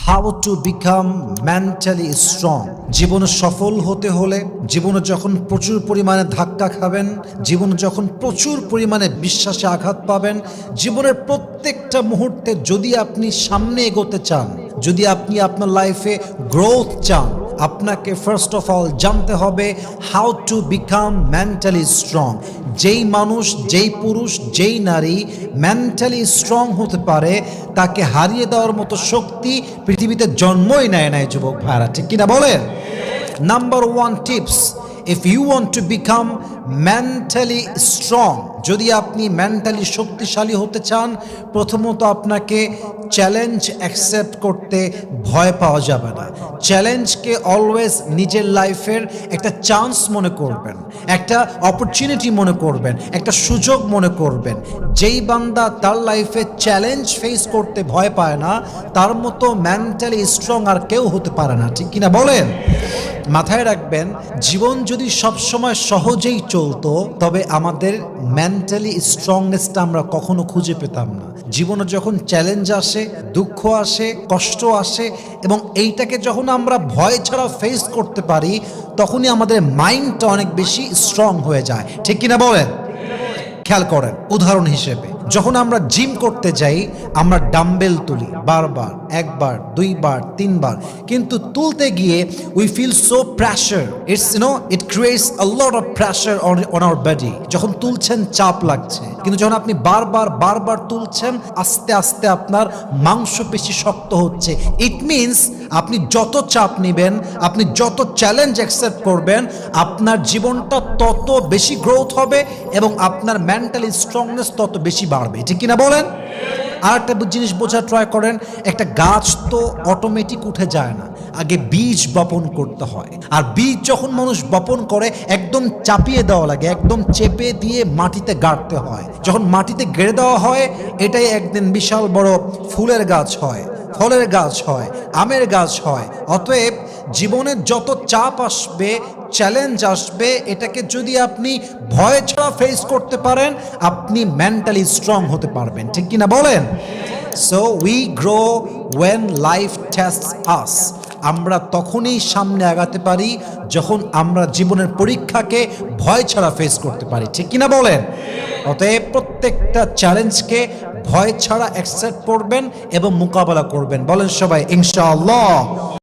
How to become mentally strong. জীবনে সফল হতে হলে, জীবনে যখন প্রচুর পরিমাণে ধাক্কা খাবেন, জীবনে যখন প্রচুর পরিমাণে বিশ্বাসে আঘাত পাবেন, জীবনের প্রত্যেকটা মুহূর্তে যদি আপনি সামনে এগোতে চান, যদি আপনি আপনার লাইফে গ্রোথ চান, আপনাকে ফার্স্ট অফ অল জানতে হবে how to become mentally strong. যেই মানুষ, যেই পুরুষ, যেই নারী মেন্টালি স্ট্রং হতে পারে, তাকে হারিয়ে দেওয়ার মতো শক্তি পৃথিবীতে জন্মই নেয় নাই যুবক ভাইরা, ঠিক কিনা বলেন? Number one tips, if you want to become mentally strong, যদি আপনি মেন্টালি শক্তিশালী হতে চান, প্রথমত আপনাকে চ্যালেঞ্জ অ্যাকসেপ্ট করতে ভয় পাওয়া যাবে না। চ্যালেঞ্জকে অলওয়েজ নিজের লাইফের একটা চান্স মনে করবেন, একটা অপরচুনিটি মনে করবেন, একটা সুযোগ মনে করবেন। যেই বান্দা তার লাইফে চ্যালেঞ্জ ফেস করতে ভয় পায় না, তার মতো মেন্টালি স্ট্রং আর কেউ হতে পারে না, ঠিক কিনা বলেন? মাথায় রাখবেন, জীবন যদি সবসময় সহজেই চলতো, তবে আমাদের মেন্টালি স্ট্রংনেসটা আমরা কখনো খুঁজে পেতাম না। জীবনে যখন চ্যালেঞ্জ আসে, দুঃখ আসে, কষ্ট আসে, এবং এইটাকে যখন আমরা ভয় ছাড়া ফেস করতে পারি, তখনই আমাদের মাইন্ডটা অনেক বেশি স্ট্রং হয়ে যায়, ঠিক কিনা বলেন? খেয়াল করেন, উদাহরণ হিসেবে যখন আমরা জিম করতে যাই, আমরা ডাম্বেল তুলি বারবার, একবার, দুইবার, তিনবার, কিন্তু তুলতে গিয়ে we feel so pressure, it creates a lot of pressure on our body. যখন তুলছেন চাপ লাগছে, কিন্তু যখন আপনি বারবার তুলছেন, আস্তে আস্তে আপনার মাংসপেশি শক্ত হচ্ছে। ইট মিনস আপনি যত চাপ নেবেন, আপনি যত চ্যালেঞ্জ অ্যাকসেপ্ট করবেন, আপনার জীবনটা তত বেশি গ্রোথ হবে এবং আপনার মেন্টালি স্ট্রংনেস তত বেশি বাড়বে, ঠিক কিনা বলেন? আর একটা জিনিস বোঝার ট্রাই করেন, একটা গাছ তো অটোমেটিক উঠে যায় না, আগে বীজ বপন করতে হয়। আর বীজ যখন মানুষ বপন করে, একদম চাপিয়ে দেওয়া লাগে, একদম চেপে দিয়ে মাটিতে গাড়তে হয়। যখন মাটিতে গেড়ে দেওয়া হয়, এটাই একদিন বিশাল বড় ফুলের গাছ হয়, ফলের গাছ হয়, আমের গাছ হয়। অতএব জীবনে যত চাপ আসবে, চ্যালেঞ্জ আসবে, এটাকে যদি আপনি ভয় ছাড়া ফেস করতে পারেন, আপনি মেন্টালি স্ট্রং হতে পারবেন, ঠিক কিনা বলেন? So we grow when life tests us. আমরা তখনই সামনে আগাতে পারি যখন আমরা জীবনের পরীক্ষাকে ভয় ছাড়া ফেস করতে পারি, ঠিক কিনা বলেন? অতএব প্রত্যেকটা চ্যালেঞ্জকে ভয় ছাড়া অ্যাকসেপ্ট করবেন এবং মোকাবেলা করবেন। বলেন সবাই ইনশাআল্লাহ।